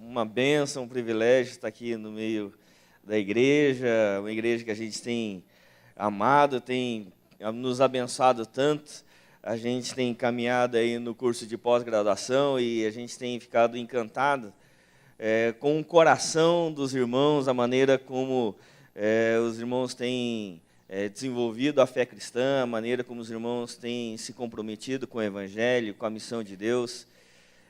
uma bênção, um privilégio estar aqui no meio da igreja, uma igreja que a gente tem amado, tem nos abençoado tanto. A gente tem caminhado aí no curso de pós-graduação e a gente tem ficado encantado com o coração dos irmãos, a maneira como os irmãos têm desenvolvido a fé cristã, a maneira como os irmãos têm se comprometido com o Evangelho, com a missão de Deus.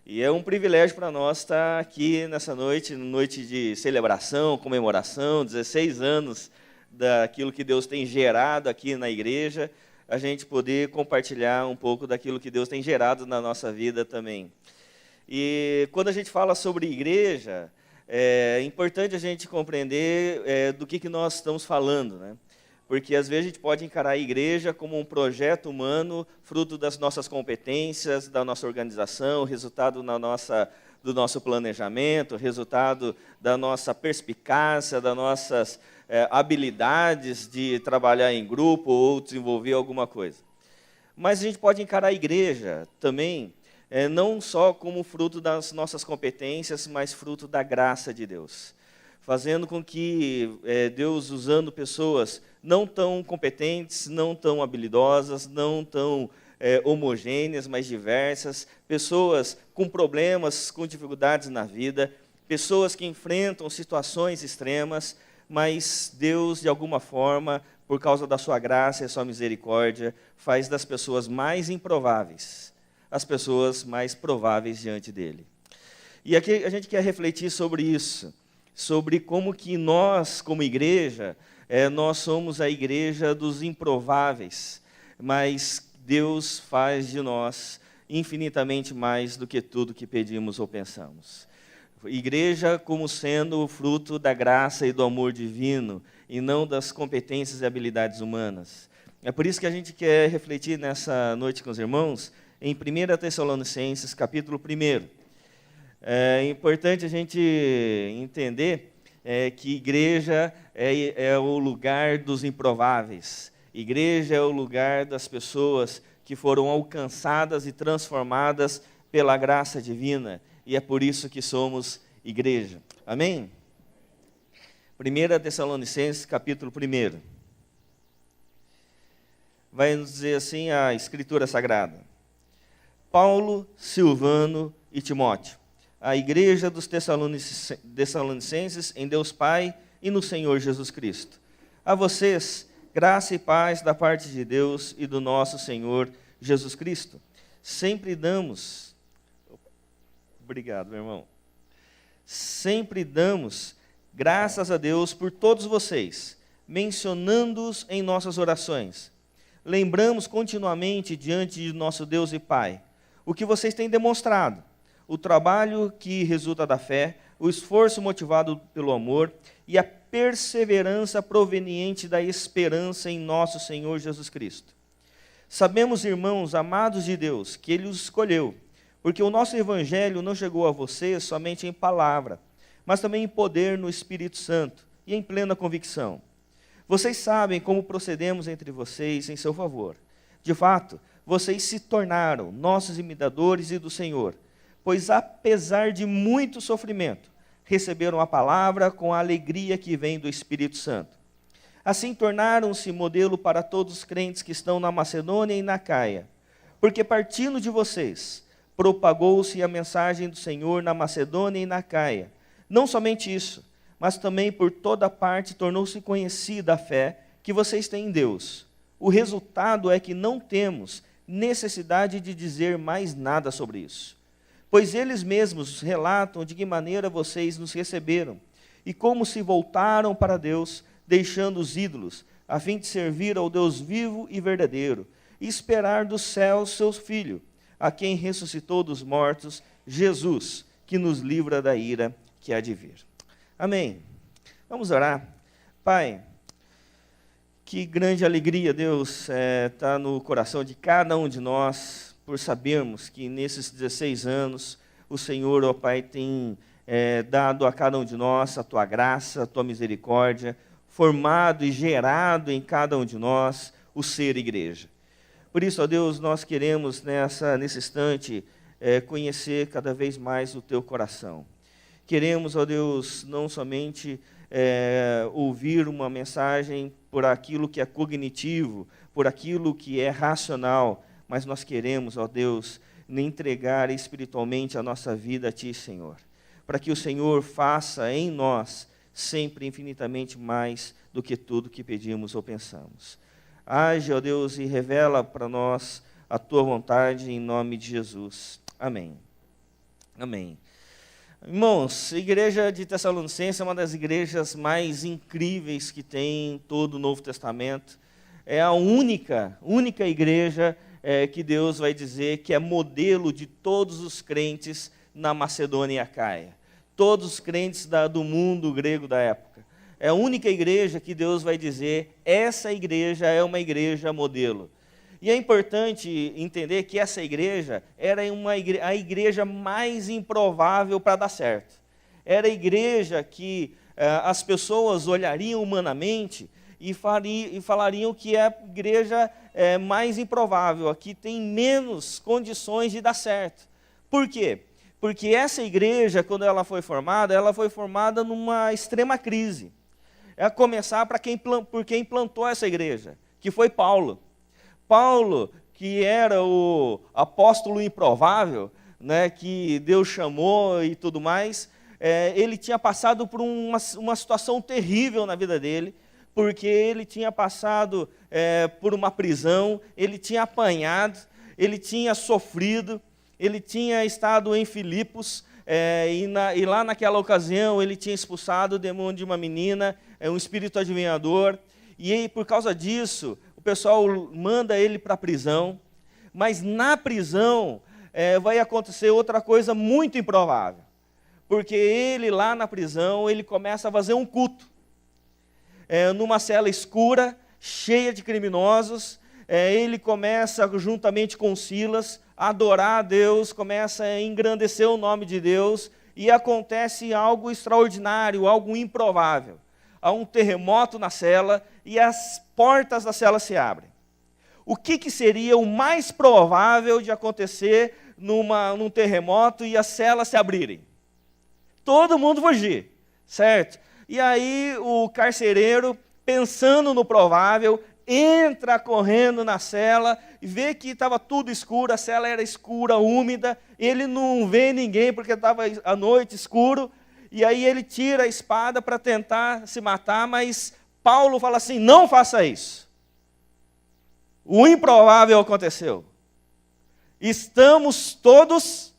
E é um privilégio para nós estar aqui nessa noite, noite de celebração, comemoração, 16 anos daquilo que Deus tem gerado aqui na igreja, a gente poder compartilhar um pouco daquilo que Deus tem gerado na nossa vida também. E quando a gente fala sobre igreja, é importante a gente compreender do que nós estamos falando, né? Porque às vezes a gente pode encarar a igreja como um projeto humano, fruto das nossas competências, da nossa organização, resultado do nosso planejamento, resultado da nossa perspicácia, das nossas habilidades de trabalhar em grupo ou desenvolver alguma coisa. Mas a gente pode encarar a igreja também, não só como fruto das nossas competências, mas fruto da graça de Deus. Fazendo com que Deus, usando pessoas não tão competentes, não tão habilidosas, não tão homogêneas, mas diversas, pessoas com problemas, com dificuldades na vida, pessoas que enfrentam situações extremas, mas Deus, de alguma forma, por causa da sua graça e sua misericórdia, faz das pessoas mais improváveis as pessoas mais prováveis diante dele. E aqui a gente quer refletir sobre isso, sobre como que nós, como igreja, nós somos a igreja dos improváveis, mas Deus faz de nós infinitamente mais do que tudo que pedimos ou pensamos. Igreja como sendo o fruto da graça e do amor divino, e não das competências e habilidades humanas. É por isso que a gente quer refletir nessa noite com os irmãos, em 1 Tessalonicenses, capítulo 1. É importante a gente entender que igreja é o lugar dos improváveis. Igreja é o lugar das pessoas que foram alcançadas e transformadas pela graça divina. E é por isso que somos igreja. Amém? 1 Tessalonicenses, capítulo 1. Vai nos dizer assim a Escritura Sagrada. Paulo, Silvano e Timóteo, a igreja dos Tessalonicenses em Deus Pai e no Senhor Jesus Cristo. A vocês, graça e paz da parte de Deus e do nosso Senhor Jesus Cristo. Obrigado, meu irmão. Sempre damos graças a Deus por todos vocês, mencionando-os em nossas orações. Lembramos continuamente diante de nosso Deus e Pai o que vocês têm demonstrado, o trabalho que resulta da fé, o esforço motivado pelo amor e a perseverança proveniente da esperança em nosso Senhor Jesus Cristo. Sabemos, irmãos, amados de Deus, que Ele os escolheu, porque o nosso Evangelho não chegou a vocês somente em palavra, mas também em poder no Espírito Santo e em plena convicção. Vocês sabem como procedemos entre vocês em seu favor. De fato, vocês se tornaram nossos imitadores e do Senhor, pois apesar de muito sofrimento, receberam a palavra com a alegria que vem do Espírito Santo. Assim tornaram-se modelo para todos os crentes que estão na Macedônia e na Caia, porque partindo de vocês, propagou-se a mensagem do Senhor na Macedônia e na Caia. Não somente isso, mas também por toda parte tornou-se conhecida a fé que vocês têm em Deus. O resultado é que não temos necessidade de dizer mais nada sobre isso, pois eles mesmos relatam de que maneira vocês nos receberam e como se voltaram para Deus, deixando os ídolos, a fim de servir ao Deus vivo e verdadeiro, e esperar do céu seu Filho, a quem ressuscitou dos mortos, Jesus, que nos livra da ira que há de vir. Amém. Vamos orar. Pai, que grande alegria, Deus, está no coração de cada um de nós, por sabermos que nesses 16 anos, o Senhor, ó Pai, tem dado a cada um de nós a Tua graça, a Tua misericórdia, formado e gerado em cada um de nós o ser igreja. Por isso, ó Deus, nós queremos nesse instante conhecer cada vez mais o Teu coração. queremos, ó Deus, não somente ouvir uma mensagem por aquilo que é cognitivo, por aquilo que é racional, mas nós queremos, ó Deus, entregar espiritualmente a nossa vida a Ti, Senhor, para que o Senhor faça em nós sempre infinitamente mais do que tudo que pedimos ou pensamos. Age, ó Deus, e revela para nós a Tua vontade em nome de Jesus. Amém. Amém. Irmãos, a igreja de Tessalonicenses é uma das igrejas mais incríveis que tem em todo o Novo Testamento. É a única igreja que Deus vai dizer que é modelo de todos os crentes na Macedônia e Acaia. Todos os crentes do mundo grego da época. É a única igreja que Deus vai dizer, essa igreja é uma igreja modelo. E é importante entender que essa igreja era a igreja mais improvável para dar certo. Era a igreja que as pessoas olhariam humanamente e falariam que é a igreja mais improvável, a que tem menos condições de dar certo. Por quê? Porque essa igreja, quando ela foi formada numa extrema crise. É a começar por quem plantou essa igreja, que foi Paulo. Paulo, que era o apóstolo improvável, né, que Deus chamou e tudo mais, ele tinha passado por uma situação terrível na vida dele, porque ele tinha passado por uma prisão, ele tinha apanhado, ele tinha sofrido, ele tinha estado em Filipos, e lá naquela ocasião ele tinha expulsado o demônio de uma menina, um espírito adivinhador, e aí, por causa disso, o pessoal manda ele para a prisão, mas na prisão vai acontecer outra coisa muito improvável, porque ele lá na prisão, ele começa a fazer um culto, numa cela escura, cheia de criminosos, ele começa, juntamente com Silas, a adorar a Deus, começa a engrandecer o nome de Deus, e acontece algo extraordinário, algo improvável. Há um terremoto na cela e as portas da cela se abrem. O que seria o mais provável de acontecer num terremoto e as celas se abrirem? Todo mundo fugir, certo? E aí o carcereiro, pensando no provável, entra correndo na cela, vê que estava tudo escuro, a cela era escura, úmida, ele não vê ninguém porque estava à noite escuro, e aí ele tira a espada para tentar se matar, mas Paulo fala assim, não faça isso. O improvável aconteceu. Estamos todos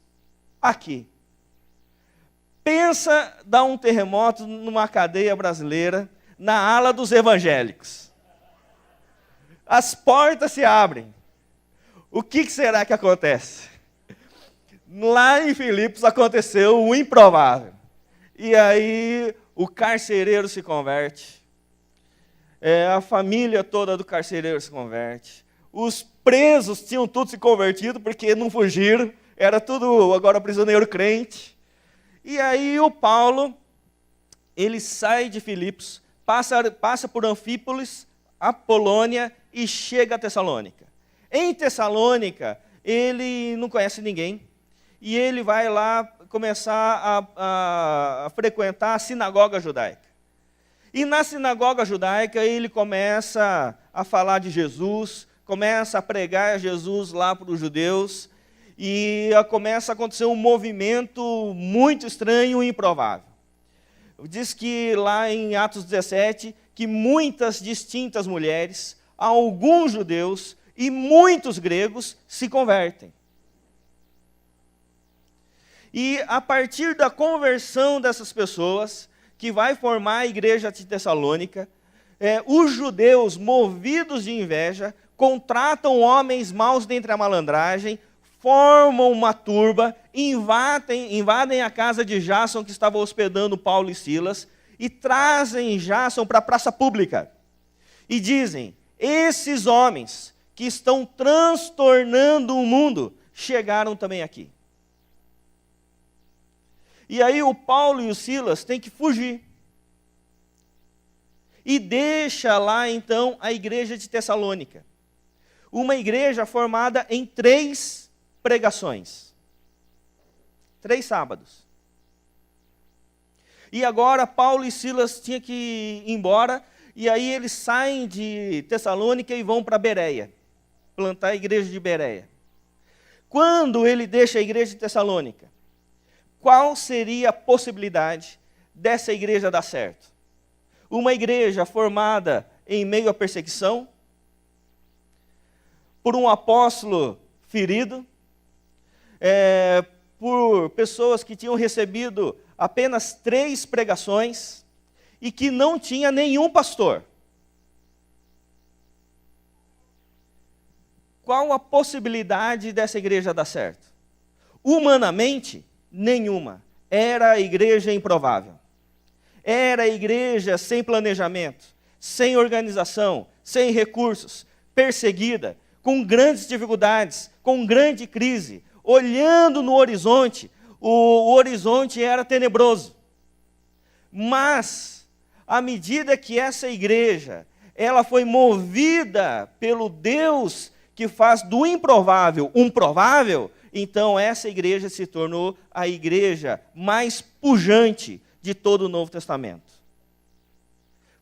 aqui. Pensa dar um terremoto numa cadeia brasileira, na ala dos evangélicos. As portas se abrem. O que será que acontece? Lá em Filipos aconteceu o improvável. E aí o carcereiro se converte. A família toda do carcereiro se converte. Os presos tinham tudo se convertido porque não fugiram. Era tudo agora prisioneiro crente. E aí o Paulo, ele sai de Filipos, passa por Anfípolis, Apolônia e chega a Tessalônica. Em Tessalônica, ele não conhece ninguém. E ele vai lá começar a frequentar a sinagoga judaica. E na sinagoga judaica ele começa a falar de Jesus, começa a pregar Jesus lá para os judeus, e começa a acontecer um movimento muito estranho e improvável. Diz que lá em Atos 17, que muitas distintas mulheres, alguns judeus e muitos gregos se convertem. E a partir da conversão dessas pessoas, que vai formar a igreja de Tessalônica, os judeus, movidos de inveja, contratam homens maus dentre a malandragem, formam uma turba, invadem a casa de Jason, que estava hospedando Paulo e Silas, e trazem Jason para a praça pública. E dizem, esses homens que estão transtornando o mundo, chegaram também aqui. E aí o Paulo e o Silas têm que fugir. E deixa lá então a igreja de Tessalônica. Uma igreja formada em 3 pregações. 3 sábados. E agora Paulo e Silas tinham que ir embora, e aí eles saem de Tessalônica e vão para Bereia, plantar a igreja de Bereia. Quando ele deixa a igreja de Tessalônica, qual seria a possibilidade dessa igreja dar certo? Uma igreja formada em meio à perseguição, por um apóstolo ferido, por pessoas que tinham recebido apenas 3 pregações e que não tinha nenhum pastor. Qual a possibilidade dessa igreja dar certo? Humanamente, nenhuma. Era a igreja improvável. Era a igreja sem planejamento, sem organização, sem recursos, perseguida, com grandes dificuldades, com grande crise, olhando no horizonte. O horizonte era tenebroso. Mas, à medida que essa igreja, ela foi movida pelo Deus que faz do improvável um provável, então essa igreja se tornou a igreja mais pujante de todo o Novo Testamento.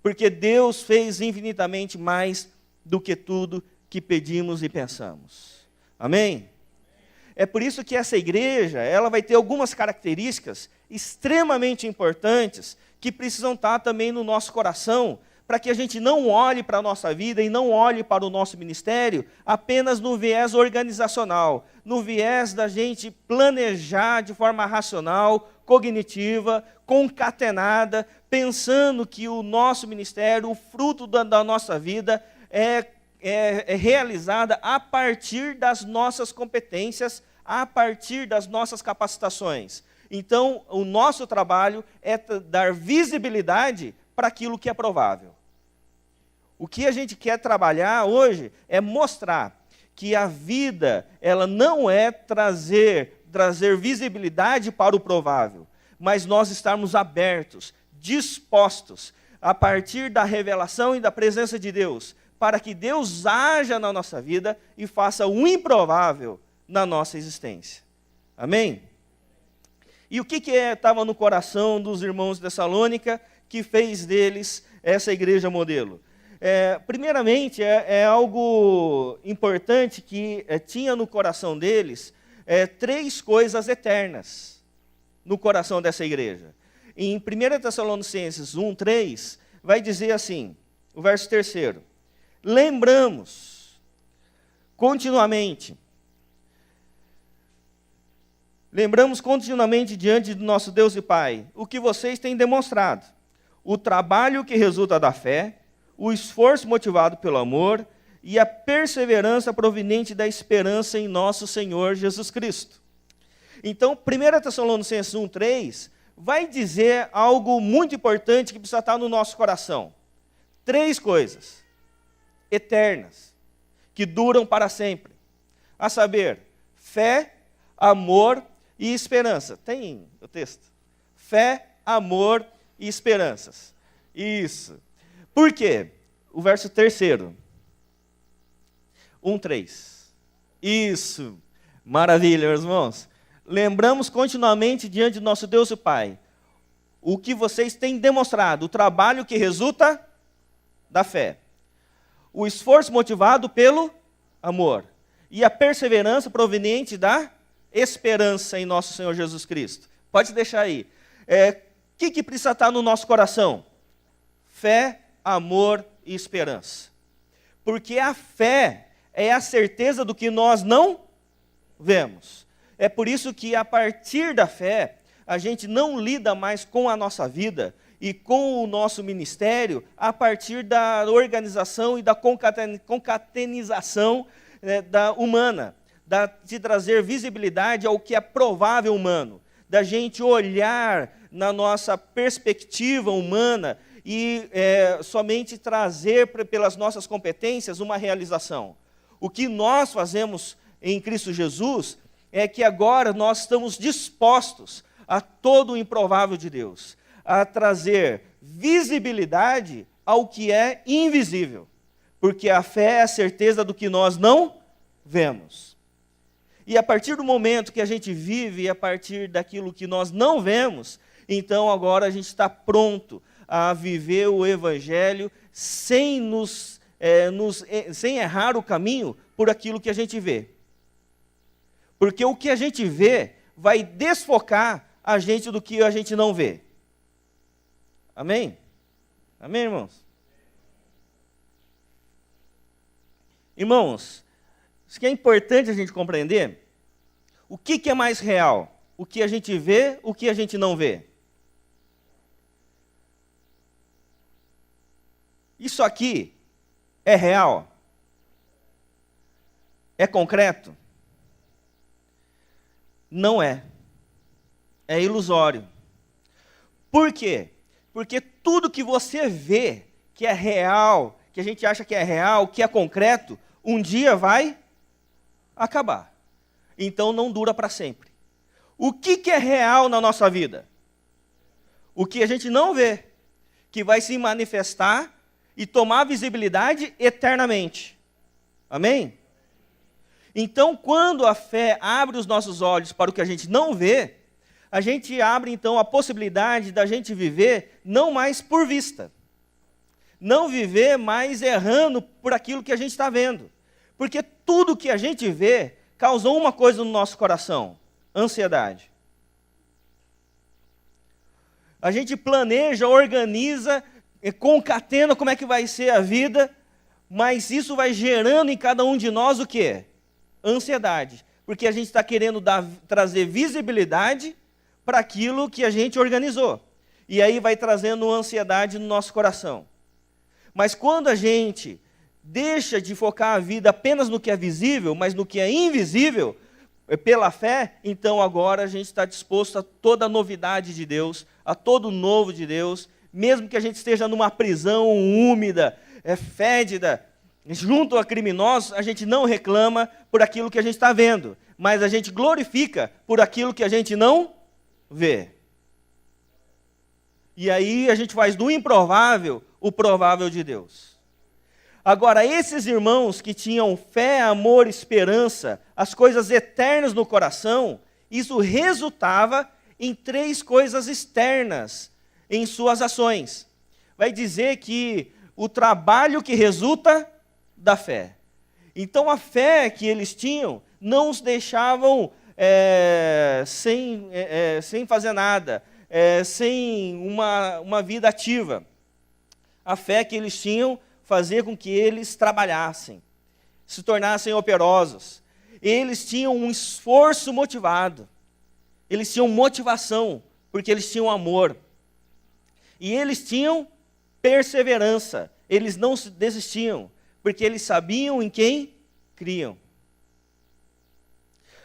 Porque Deus fez infinitamente mais do que tudo que pedimos e pensamos. Amém? É por isso que essa igreja, ela vai ter algumas características extremamente importantes que precisam estar também no nosso coração, para que a gente não olhe para a nossa vida e não olhe para o nosso ministério apenas no viés organizacional, no viés da gente planejar de forma racional, cognitiva, concatenada, pensando que o nosso ministério, o fruto da nossa vida é realizada a partir das nossas competências, a partir das nossas capacitações. Então, o nosso trabalho é dar visibilidade para aquilo que é provável. O que a gente quer trabalhar hoje é mostrar que a vida, ela não é trazer visibilidade para o provável, mas nós estarmos abertos, dispostos, a partir da revelação e da presença de Deus, para que Deus haja na nossa vida e faça o improvável na nossa existência. Amém? E o que estava no coração dos irmãos de Tessalônica que fez deles essa igreja modelo? Primeiramente, é algo importante que tinha no coração deles 3 coisas eternas no coração dessa igreja. Em 1 Tessalonicenses 1:3, vai dizer assim, o verso 3: lembramos continuamente diante do nosso Deus e Pai o que vocês têm demonstrado, o trabalho que resulta da fé, o esforço motivado pelo amor e a perseverança proveniente da esperança em nosso Senhor Jesus Cristo. Então, 1 Tessalonicenses 1:3 vai dizer algo muito importante que precisa estar no nosso coração. 3 coisas eternas, que duram para sempre. A saber, fé, amor e esperança. Tem o texto? Fé, amor e esperanças. Isso. Por quê? O verso 3. 1:3. Isso. Maravilha, meus irmãos. Lembramos continuamente diante do nosso Deus e Pai o que vocês têm demonstrado, o trabalho que resulta da fé, o esforço motivado pelo amor e a perseverança proveniente da esperança em nosso Senhor Jesus Cristo. Pode deixar aí. O que precisa estar no nosso coração? Fé, amor e esperança. Porque a fé é a certeza do que nós não vemos. É por isso que a partir da fé, a gente não lida mais com a nossa vida e com o nosso ministério a partir da organização e da concatenização humana, de trazer visibilidade ao que é provável humano, da gente olhar na nossa perspectiva humana e somente trazer pelas nossas competências uma realização. O que nós fazemos em Cristo Jesus é que agora nós estamos dispostos a todo o improvável de Deus, a trazer visibilidade ao que é invisível, porque a fé é a certeza do que nós não vemos. E a partir do momento que a gente vive, a partir daquilo que nós não vemos, Então agora a gente está pronto a viver o Evangelho sem sem errar o caminho por aquilo que a gente vê. Porque o que a gente vê vai desfocar a gente do que a gente não vê. Amém? Amém, irmãos? Irmãos, isso que é importante a gente compreender. O que é mais real? O que a gente vê, o que a gente não vê? Isso aqui é real? É concreto? Não é. É ilusório. Por quê? Porque tudo que você vê que é real, que a gente acha que é real, que é concreto, um dia vai acabar. Então não dura para sempre. O que é real na nossa vida? O que a gente não vê, que vai se manifestar e tomar visibilidade eternamente. Amém? Então, quando a fé abre os nossos olhos para o que a gente não vê, a gente abre então a possibilidade da gente viver não mais por vista. Não viver mais errando por aquilo que a gente está vendo. Porque tudo que a gente vê causou uma coisa no nosso coração: ansiedade. A gente planeja, organiza, concatena como é que vai ser a vida, mas isso vai gerando em cada um de nós o quê? Ansiedade. Porque a gente está querendo trazer visibilidade para aquilo que a gente organizou. E aí vai trazendo ansiedade no nosso coração. Mas quando a gente deixa de focar a vida apenas no que é visível, mas no que é invisível, pela fé, então agora a gente está disposto a toda a novidade de Deus, a todo o novo de Deus, mesmo que a gente esteja numa prisão úmida, fédida, junto a criminosos, a gente não reclama por aquilo que a gente está vendo, mas a gente glorifica por aquilo que a gente não vê. E aí a gente faz do improvável o provável de Deus. Agora, esses irmãos que tinham fé, amor, esperança, as coisas eternas no coração, isso resultava em 3 coisas externas em suas ações. Vai dizer que o trabalho que resulta da fé. Então, a fé que eles tinham não os deixavam sem fazer nada, sem uma vida ativa. A fé que eles tinham fazia com que eles trabalhassem, se tornassem operosos. Eles tinham um esforço motivado. Eles tinham motivação, porque eles tinham amor. E eles tinham perseverança. Eles não desistiam, porque eles sabiam em quem criam.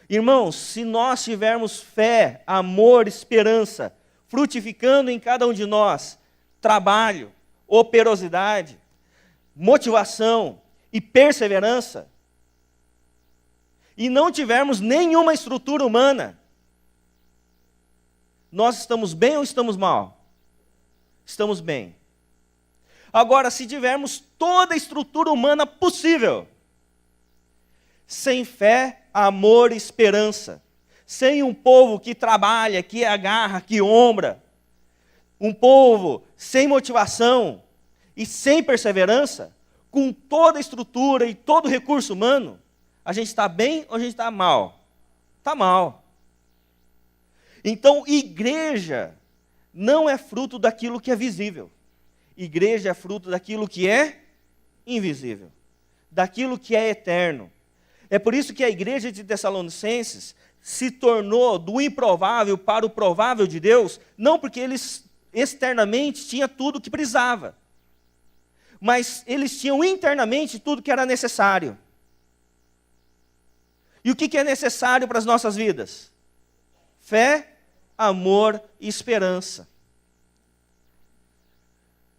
Irmãos, se nós tivermos fé, amor, esperança, frutificando em cada um de nós, trabalho, operosidade, motivação e perseverança, e não tivermos nenhuma estrutura humana, nós estamos bem ou estamos mal? Estamos bem. Agora, se tivermos toda a estrutura humana possível, sem fé, amor e esperança, sem um povo que trabalha, que agarra, que ombra, um povo sem motivação e sem perseverança, com toda a estrutura e todo o recurso humano, a gente está bem ou a gente está mal? Está mal. Então, igreja não é fruto daquilo que é visível. Igreja é fruto daquilo que é invisível, daquilo que é eterno. É por isso que a igreja de Tessalonicenses se tornou do improvável para o provável de Deus, não porque eles externamente tinham tudo o que precisava, mas eles tinham internamente tudo que era necessário. E o que é necessário para as nossas vidas? Fé, amor e esperança.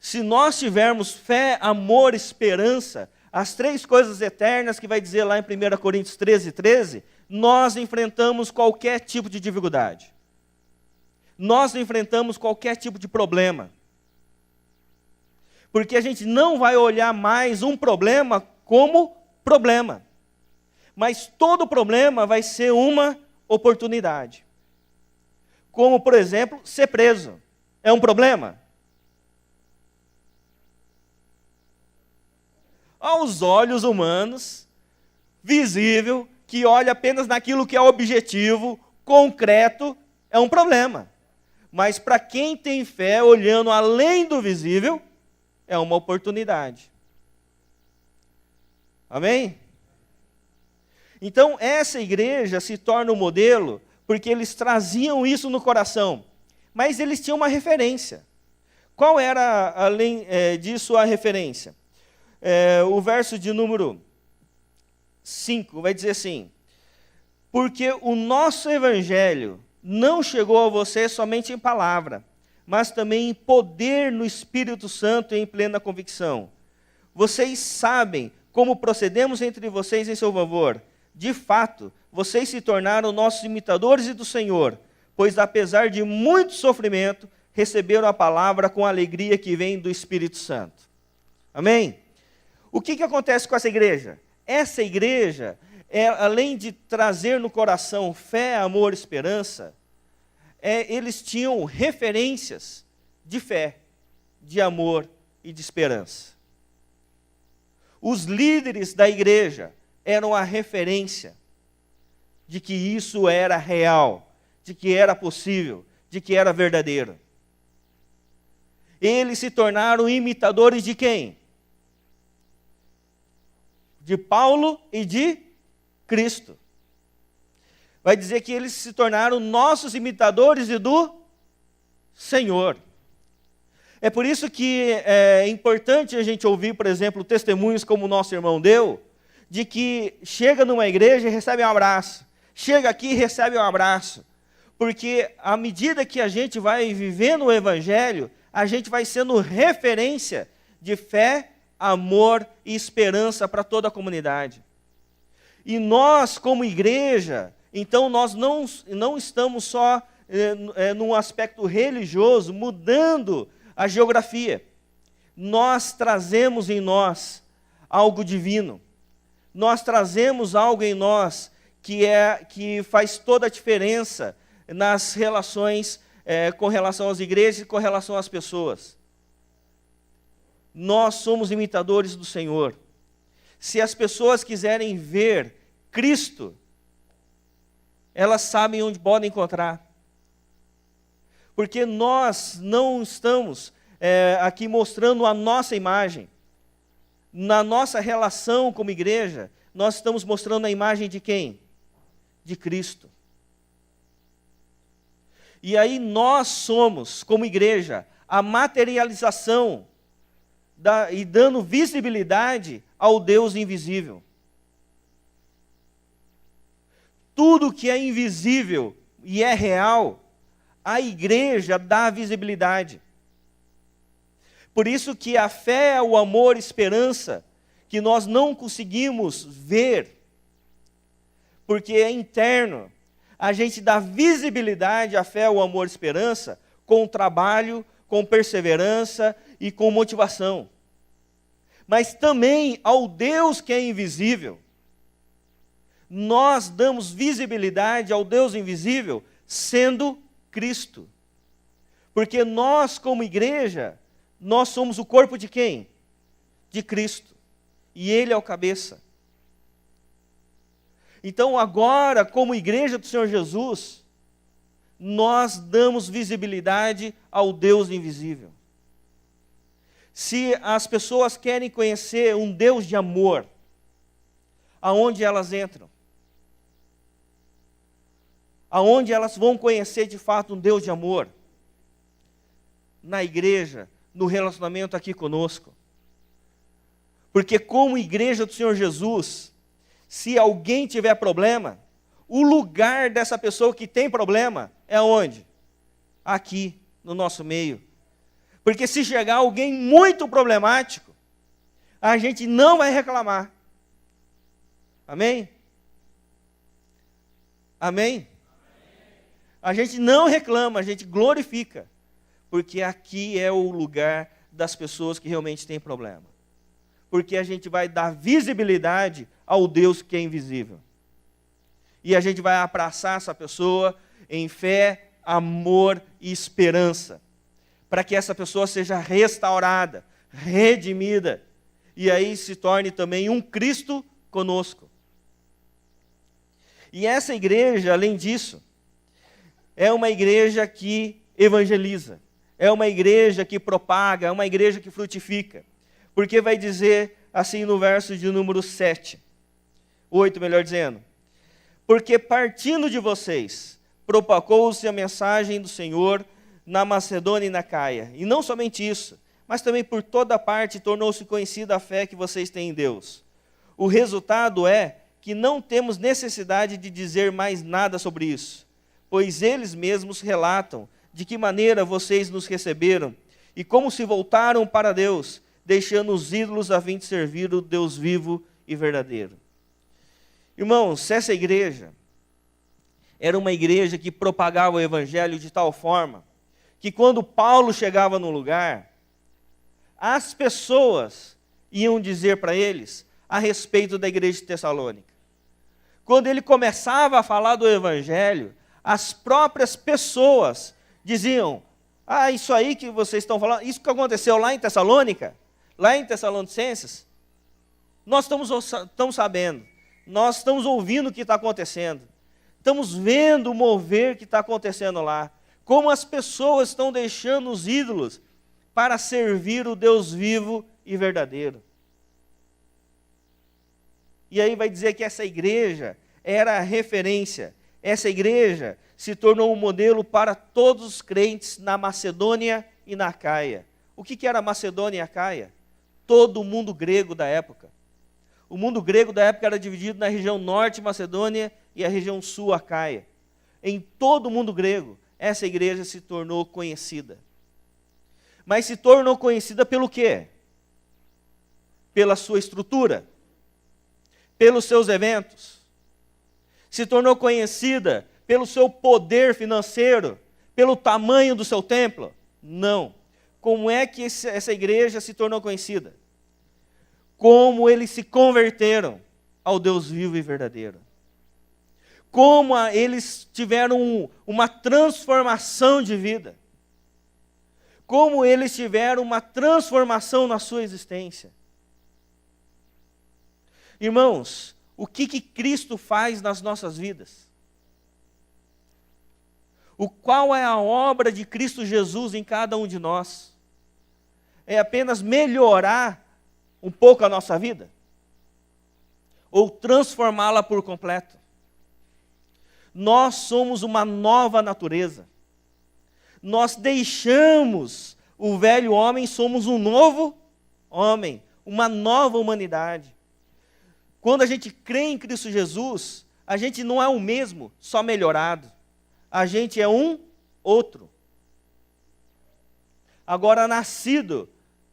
Se nós tivermos fé, amor e esperança, as 3 coisas eternas que vai dizer lá em 1 Coríntios 13, nós enfrentamos qualquer tipo de dificuldade. Nós enfrentamos qualquer tipo de problema. Porque a gente não vai olhar mais um problema como problema. Mas todo problema vai ser uma oportunidade. como, por exemplo, ser preso. É um problema? Aos olhos humanos, visível, que olha apenas naquilo que é objetivo, concreto, é um problema. Mas para quem tem fé, olhando além do visível, é uma oportunidade. Amém? Então, essa igreja se torna um modelo, porque eles traziam isso no coração. Mas eles tinham uma referência. Qual era, além disso, a referência? O verso de número 5 vai dizer assim: porque o nosso evangelho não chegou a você somente em palavra, mas também em poder no Espírito Santo e em plena convicção. Vocês sabem como procedemos entre vocês em seu favor. De fato, vocês se tornaram nossos imitadores e do Senhor, pois apesar de muito sofrimento, receberam a palavra com a alegria que vem do Espírito Santo. Amém? O que acontece com essa igreja? Essa igreja, além de trazer no coração fé, amor, esperança, eles tinham referências de fé, de amor e de esperança. Os líderes da igreja eram a referência de que isso era real, de que era possível, de que era verdadeiro. Eles se tornaram imitadores de quem? De Paulo e de Cristo. Vai dizer que eles se tornaram nossos imitadores e do Senhor. É por isso que é importante a gente ouvir, por exemplo, testemunhos como o nosso irmão deu, de que chega numa igreja e recebe um abraço. Chega aqui e recebe um abraço. Porque à medida que a gente vai vivendo o Evangelho, a gente vai sendo referência de fé, amor e esperança para toda a comunidade. E nós, como igreja, então nós não estamos só num aspecto religioso, mudando a geografia. Nós trazemos em nós algo divino. Nós trazemos algo em nós que faz toda a diferença nas relações com relação às igrejas e com relação às pessoas. Nós somos imitadores do Senhor. Se as pessoas quiserem ver Cristo, elas sabem onde podem encontrar. Porque nós não estamos aqui mostrando a nossa imagem. Na nossa relação como igreja, nós estamos mostrando a imagem de quem? De Cristo. E aí nós somos, como igreja, a materialização e dando visibilidade ao Deus invisível. Tudo que é invisível e é real, a igreja dá visibilidade. Por isso que a fé, o amor, a esperança, que nós não conseguimos ver, porque é interno, a gente dá visibilidade à fé, o amor, a esperança, com trabalho, com perseverança e com motivação. Mas também ao Deus que é invisível. Nós damos visibilidade ao Deus invisível sendo Cristo. Porque nós, como igreja, nós somos o corpo de quem? De Cristo. E Ele é o cabeça. Então agora, como igreja do Senhor Jesus, nós damos visibilidade ao Deus invisível. Se as pessoas querem conhecer um Deus de amor, aonde elas entram? Aonde elas vão conhecer de fato um Deus de amor? Na igreja, no relacionamento aqui conosco. Porque como igreja do Senhor Jesus, se alguém tiver problema, o lugar dessa pessoa que tem problema é onde? Aqui, no nosso meio. Porque se chegar alguém muito problemático, a gente não vai reclamar. Amém? Amém? A gente não reclama, a gente glorifica. Porque aqui é o lugar das pessoas que realmente têm problema. Porque a gente vai dar visibilidade ao Deus que é invisível. E a gente vai abraçar essa pessoa em fé, amor e esperança, para que essa pessoa seja restaurada, redimida, e aí se torne também um Cristo conosco. E essa igreja, além disso, é uma igreja que evangeliza, é uma igreja que propaga, é uma igreja que frutifica, porque vai dizer assim no verso de número 8, melhor dizendo, porque partindo de vocês, propagou-se a mensagem do Senhor na Macedônia e na Caia. E não somente isso, mas também por toda parte tornou-se conhecida a fé que vocês têm em Deus. O resultado é que não temos necessidade de dizer mais nada sobre isso, pois eles mesmos relatam de que maneira vocês nos receberam e como se voltaram para Deus, deixando os ídolos a fim de servir o Deus vivo e verdadeiro. Irmãos, essa igreja era uma igreja que propagava o evangelho de tal forma que quando Paulo chegava no lugar, as pessoas iam dizer para eles a respeito da igreja de Tessalônica. Quando ele começava a falar do evangelho, as próprias pessoas diziam, isso aí que vocês estão falando, isso que aconteceu lá em Tessalônica, lá em Tessalonicenses, nós estamos sabendo, nós estamos ouvindo o que está acontecendo, estamos vendo o mover que está acontecendo lá, como as pessoas estão deixando os ídolos para servir o Deus vivo e verdadeiro. E aí vai dizer que essa igreja era a referência, essa igreja se tornou um modelo para todos os crentes na Macedônia e na Caia. O que era a Macedônia e a Caia? Todo o mundo grego da época. O mundo grego da época era dividido na região norte, Macedônia, e a região sul, a Caia. Em todo o mundo grego, essa igreja se tornou conhecida. Mas se tornou conhecida pelo quê? Pela sua estrutura, pelos seus eventos. Se tornou conhecida pelo seu poder financeiro, pelo tamanho do seu templo? Não. Como é que essa igreja se tornou conhecida? Como eles se converteram ao Deus vivo e verdadeiro. Como eles tiveram uma transformação de vida. Como eles tiveram uma transformação na sua existência. Irmãos, o que Cristo faz nas nossas vidas? Qual é a obra de Cristo Jesus em cada um de nós? É apenas melhorar um pouco a nossa vida? Ou transformá-la por completo? Nós somos uma nova natureza. Nós deixamos o velho homem, somos um novo homem, uma nova humanidade. Quando a gente crê em Cristo Jesus, a gente não é o mesmo, só melhorado. A gente é um outro. Agora nascido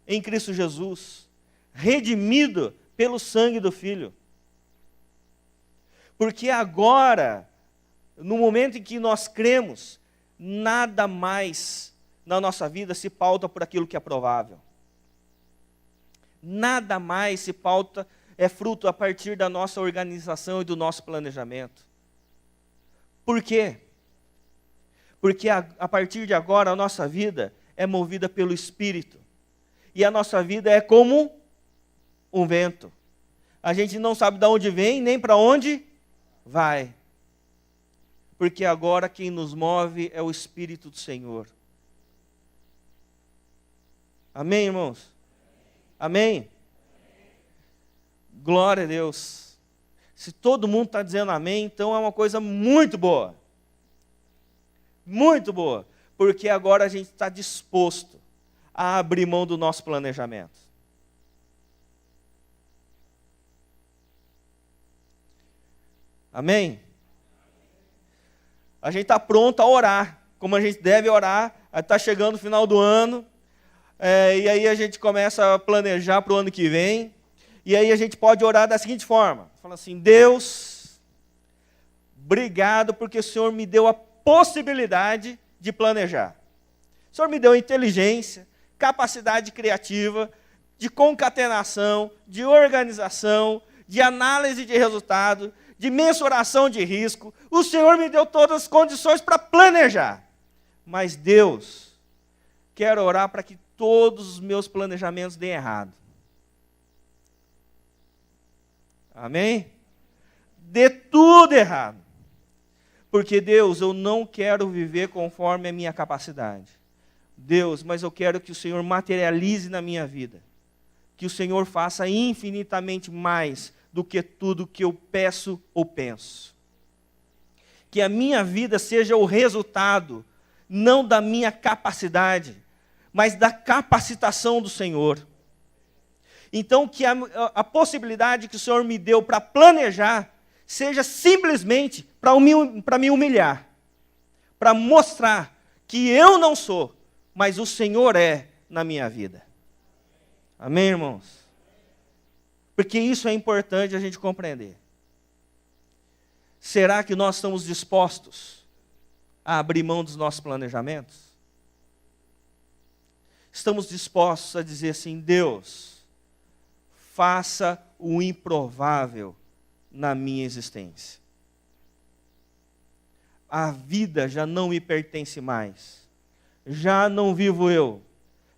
em Cristo Jesus, redimido pelo sangue do Filho. Porque agora, no momento em que nós cremos, nada mais na nossa vida se pauta por aquilo que é provável. Nada mais se pauta, é fruto a partir da nossa organização e do nosso planejamento. Por quê? Porque a partir de agora a nossa vida é movida pelo Espírito. E a nossa vida é como um vento. A gente não sabe de onde vem, nem para onde vai. Porque agora quem nos move é o Espírito do Senhor. Amém, irmãos? Amém? Glória a Deus. Se todo mundo está dizendo amém, então é uma coisa muito boa. Muito boa. Porque agora a gente está disposto a abrir mão do nosso planejamento. Amém? A gente está pronto a orar, como a gente deve orar. Está chegando o final do ano, e aí a gente começa a planejar para o ano que vem. E aí a gente pode orar da seguinte forma. Fala assim, Deus, obrigado porque o Senhor me deu a possibilidade de planejar. O Senhor me deu inteligência, capacidade criativa, de concatenação, de organização, de análise de resultado, de mensuração de risco. O Senhor me deu todas as condições para planejar. Mas Deus, quero orar para que todos os meus planejamentos deem errado. Amém? Dê tudo errado. Porque, Deus, eu não quero viver conforme a minha capacidade. Deus, mas eu quero que o Senhor materialize na minha vida. Que o Senhor faça infinitamente mais do que tudo que eu peço ou penso. Que a minha vida seja o resultado, não da minha capacidade, mas da capacitação do Senhor. Então, que a possibilidade que o Senhor me deu para planejar, seja simplesmente para me humilhar, para mostrar que eu não sou, mas o Senhor é na minha vida. Amém, irmãos? Porque isso é importante a gente compreender. Será que nós estamos dispostos a abrir mão dos nossos planejamentos? Estamos dispostos a dizer assim: Deus, faça o improvável na minha existência. A vida já não me pertence mais. Já não vivo eu,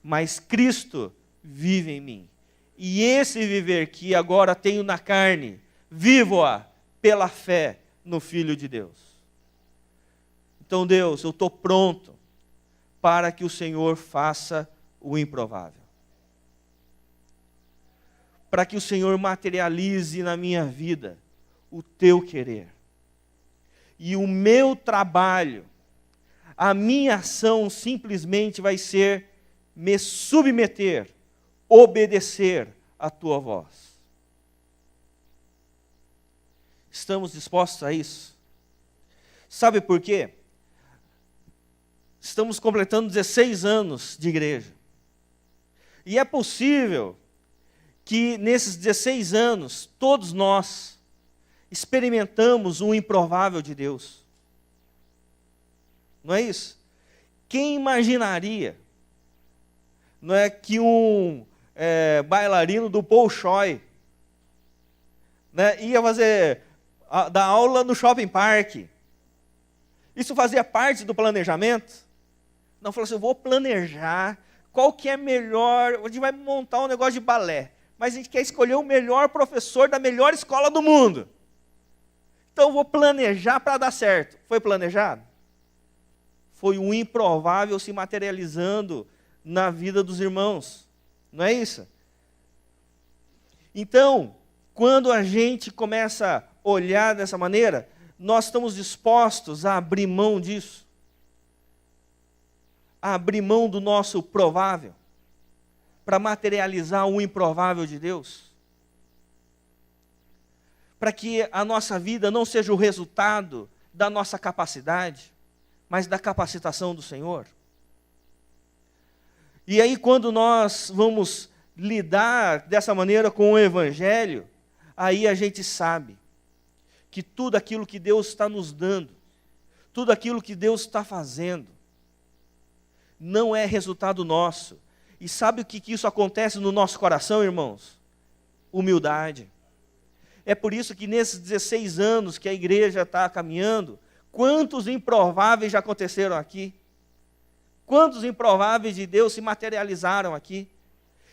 mas Cristo vive em mim. E esse viver que agora tenho na carne, vivo-a pela fé no Filho de Deus. Então, Deus, eu estou pronto para que o Senhor faça o improvável. Para que o Senhor materialize na minha vida o teu querer. E o meu trabalho, a minha ação simplesmente vai ser me submeter, obedecer à tua voz. Estamos dispostos a isso? Sabe por quê? Estamos completando 16 anos de igreja. E é possível que nesses 16 anos, todos nós experimentamos um improvável de Deus. Não é isso? Quem imaginaria, não é, que um bailarino do Bolshoi, né, ia dar aula no shopping park? Isso fazia parte do planejamento? Não, falou assim: eu vou planejar qual que é melhor, a gente vai montar um negócio de balé, mas a gente quer escolher o melhor professor da melhor escola do mundo. Então eu vou planejar para dar certo. Foi planejado? Foi um improvável se materializando na vida dos irmãos. Não é isso? Então, quando a gente começa a olhar dessa maneira, nós estamos dispostos a abrir mão disso. A abrir mão do nosso provável, para materializar o improvável de Deus. Para que a nossa vida não seja o resultado da nossa capacidade, mas da capacitação do Senhor. E aí, quando nós vamos lidar dessa maneira com o Evangelho, aí a gente sabe que tudo aquilo que Deus está nos dando, tudo aquilo que Deus está fazendo, não é resultado nosso. E sabe o que isso acontece no nosso coração, irmãos? Humildade. É por isso que nesses 16 anos que a igreja está caminhando, quantos improváveis já aconteceram aqui? Quantos improváveis de Deus se materializaram aqui?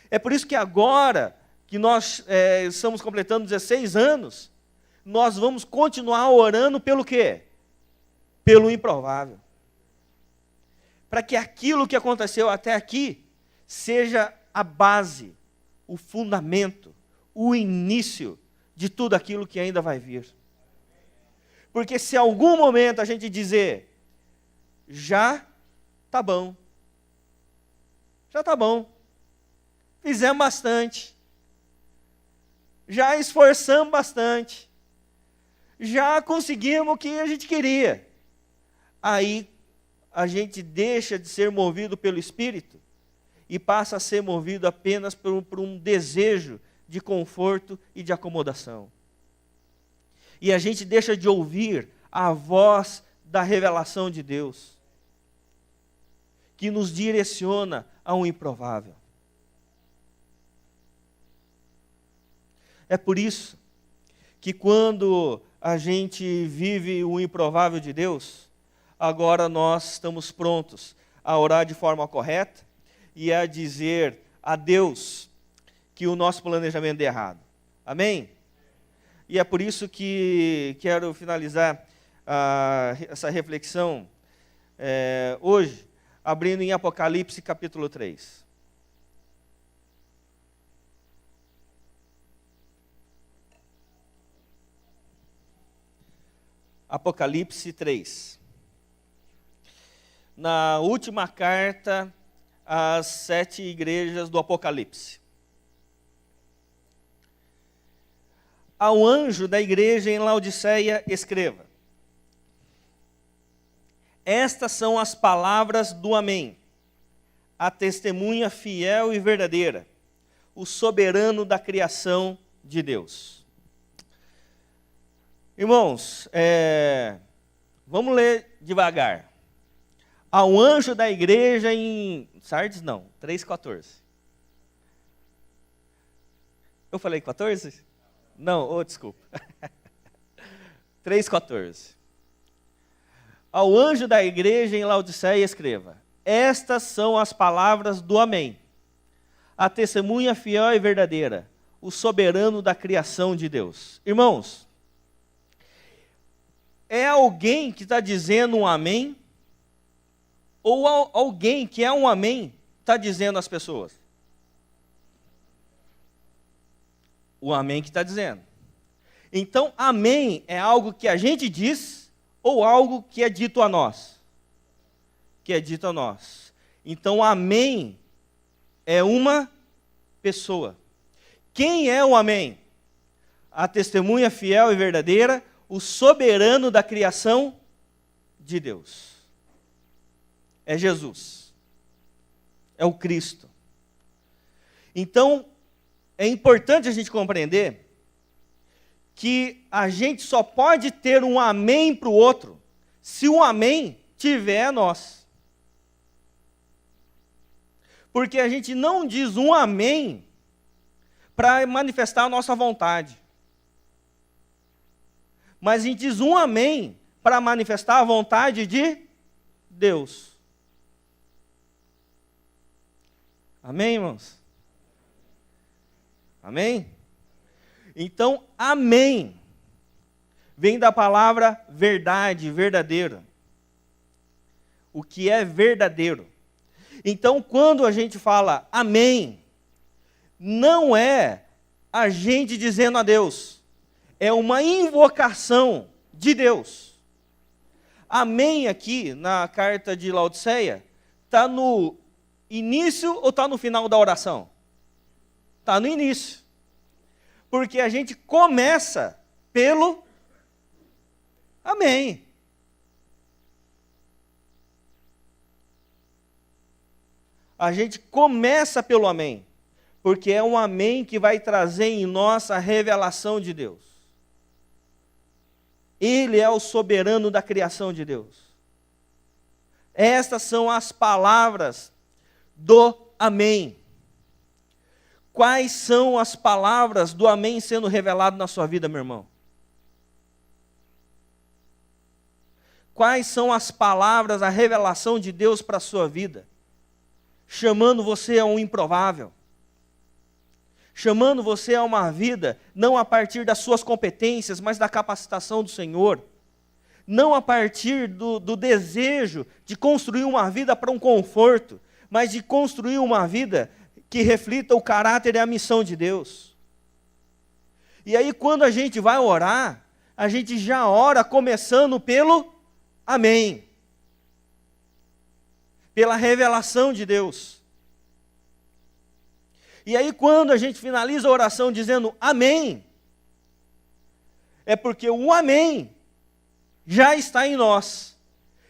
É por isso que agora, que nós estamos completando 16 anos, nós vamos continuar orando pelo quê? Pelo improvável. Para que aquilo que aconteceu até aqui seja a base, o fundamento, o início de tudo aquilo que ainda vai vir. Porque se em algum momento a gente dizer, já está bom, fizemos bastante, já esforçamos bastante, já conseguimos o que a gente queria, aí a gente deixa de ser movido pelo Espírito e passa a ser movido apenas por um desejo de conforto e de acomodação. E a gente deixa de ouvir a voz da revelação de Deus, que nos direciona a um improvável. É por isso que quando a gente vive o improvável de Deus, agora nós estamos prontos a orar de forma correta e a dizer a Deus que o nosso planejamento é errado. Amém? E é por isso que quero finalizar essa reflexão hoje, abrindo em Apocalipse capítulo 3. Apocalipse 3. Na última carta às 7 igrejas do Apocalipse. Ao anjo da igreja em Laodiceia escreva: estas são as palavras do Amém, a testemunha fiel e verdadeira, o soberano da criação de Deus. Irmãos, vamos ler devagar. Ao anjo da igreja em Sardes, não, 3,14. Eu falei 14? Não, desculpa. 3,14. Ao anjo da igreja em Laodiceia escreva: estas são as palavras do Amém, a testemunha fiel e verdadeira, o soberano da criação de Deus. Irmãos, é alguém que está dizendo um amém? Ou alguém que é um amém está dizendo às pessoas? O amém que está dizendo. Então, amém é algo que a gente diz ou algo que é dito a nós? Que é dito a nós. Então, amém é uma pessoa. Quem é o amém? A testemunha fiel e verdadeira, o soberano da criação de Deus. É Jesus. É o Cristo. Então, é importante a gente compreender que a gente só pode ter um amém para o outro se o amém tiver a nós. Porque a gente não diz um amém para manifestar a nossa vontade. Mas a gente diz um amém para manifestar a vontade de Deus. Amém, irmãos? Amém? Então, amém vem da palavra verdade, verdadeiro. O que é verdadeiro. Então, quando a gente fala amém, não é a gente dizendo a Deus, é uma invocação de Deus. Amém aqui na carta de Laodiceia, está no início ou está no final da oração? Está no início. Porque a gente começa pelo amém. A gente começa pelo amém. Porque é um amém que vai trazer em nós a revelação de Deus. Ele é o soberano da criação de Deus. Estas são as palavras do amém. Quais são as palavras do amém sendo revelado na sua vida, meu irmão? Quais são as palavras, a revelação de Deus para a sua vida? Chamando você a um improvável. Chamando você a uma vida, não a partir das suas competências, mas da capacitação do Senhor. Não a partir do desejo de construir uma vida para um conforto, mas de construir uma vida que reflita o caráter e a missão de Deus. E aí, quando a gente vai orar, a gente já ora começando pelo amém. Pela revelação de Deus. E aí, quando a gente finaliza a oração dizendo amém, é porque o amém já está em nós.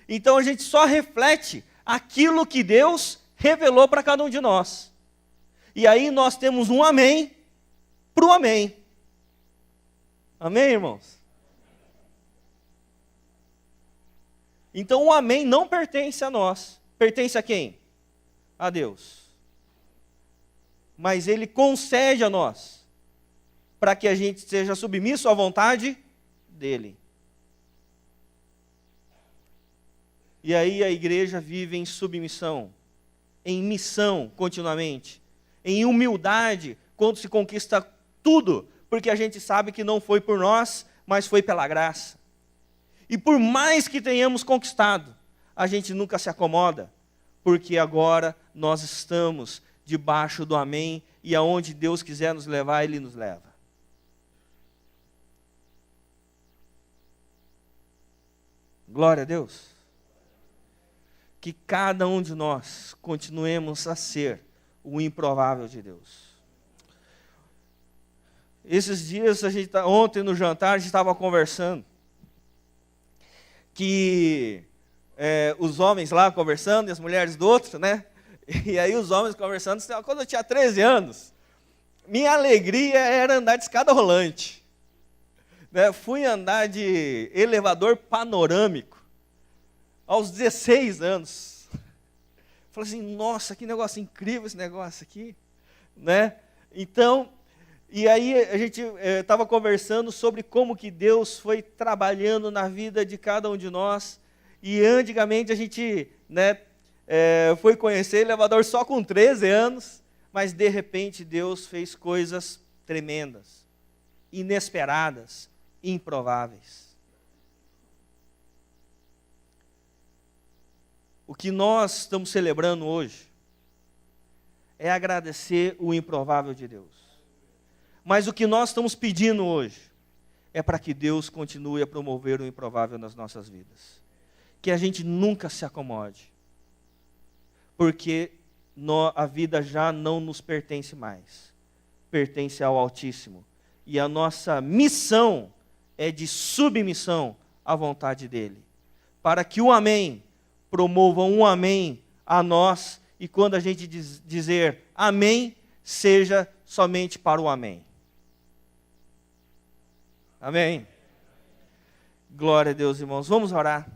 Então, a gente só reflete aquilo que Deus revelou para cada um de nós. E aí, nós temos um amém para o amém. Amém, irmãos? Então, o amém não pertence a nós. Pertence a quem? A Deus. Mas Ele concede a nós, para que a gente seja submisso à vontade dEle. E aí a igreja vive em submissão, em missão continuamente, em humildade, quando se conquista tudo, porque a gente sabe que não foi por nós, mas foi pela graça. E por mais que tenhamos conquistado, a gente nunca se acomoda, porque agora nós estamos debaixo do amém, e aonde Deus quiser nos levar, Ele nos leva. Glória a Deus. Que cada um de nós continuemos a ser o improvável de Deus. Esses dias, ontem no jantar, a gente estava conversando, que os homens lá conversando, e as mulheres do outro, né? E aí os homens conversando, quando eu tinha 13 anos, minha alegria era andar de escada rolante. Né? Fui andar de elevador panorâmico aos 16 anos. Falei assim, nossa, que negócio incrível esse negócio aqui. Né? Então, e aí a gente estava conversando sobre como que Deus foi trabalhando na vida de cada um de nós. E antigamente a gente, né, foi conhecer elevador só com 13 anos, mas de repente Deus fez coisas tremendas, inesperadas, improváveis. O que nós estamos celebrando hoje é agradecer o improvável de Deus. Mas o que nós estamos pedindo hoje é para que Deus continue a promover o improvável nas nossas vidas. Que a gente nunca se acomode, porque a vida já não nos pertence mais, pertence ao Altíssimo. E a nossa missão é de submissão à vontade dEle, para que o amém promova um amém a nós, e quando a gente dizer amém, seja somente para o amém. Amém? Glória a Deus, irmãos. Vamos orar.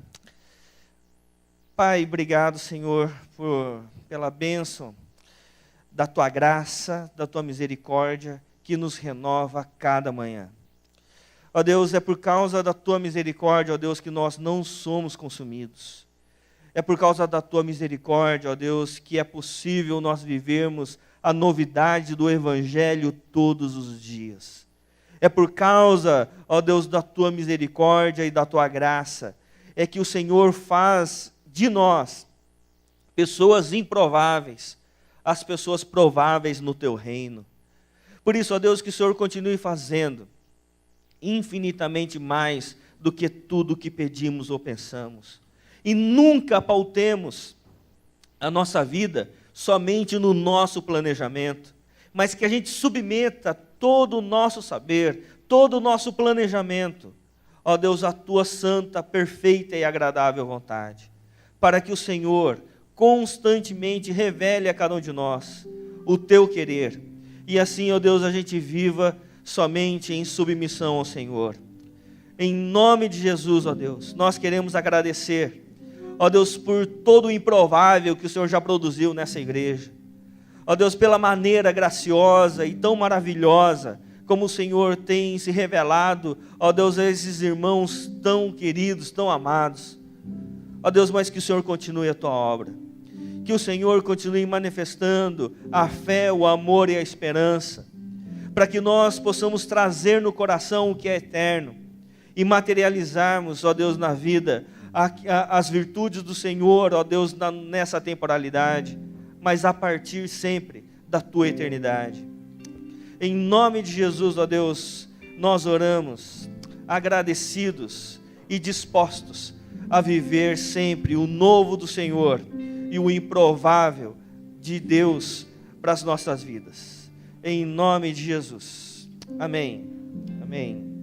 Pai, obrigado, Senhor, pela bênção da Tua graça, da Tua misericórdia, que nos renova a cada manhã. Ó Deus, é por causa da Tua misericórdia, ó Deus, que nós não somos consumidos. É por causa da Tua misericórdia, ó Deus, que é possível nós vivermos a novidade do Evangelho todos os dias. É por causa, ó Deus, da Tua misericórdia e da Tua graça, é que o Senhor faz de nós pessoas improváveis, as pessoas prováveis no Teu reino. Por isso, ó Deus, que o Senhor continue fazendo infinitamente mais do que tudo que pedimos ou pensamos. E nunca pautemos a nossa vida somente no nosso planejamento, mas que a gente submeta todo o nosso saber, todo o nosso planejamento, ó Deus, à Tua santa, perfeita e agradável vontade, para que o Senhor constantemente revele a cada um de nós o Teu querer, e assim, ó Deus, a gente viva somente em submissão ao Senhor. Em nome de Jesus, ó Deus, nós queremos agradecer, ó Deus, por todo o improvável que o Senhor já produziu nessa igreja. Ó Deus, pela maneira graciosa e tão maravilhosa como o Senhor tem se revelado, ó Deus, a esses irmãos tão queridos, tão amados. Ó Deus, mas que o Senhor continue a Tua obra. Que o Senhor continue manifestando a fé, o amor e a esperança, para que nós possamos trazer no coração o que é eterno e materializarmos, ó Deus, na vida as virtudes do Senhor, ó Deus, nessa temporalidade, mas a partir sempre da Tua eternidade. Em nome de Jesus, ó Deus, nós oramos, agradecidos e dispostos a viver sempre o novo do Senhor e o improvável de Deus para as nossas vidas. Em nome de Jesus. Amém. Amém.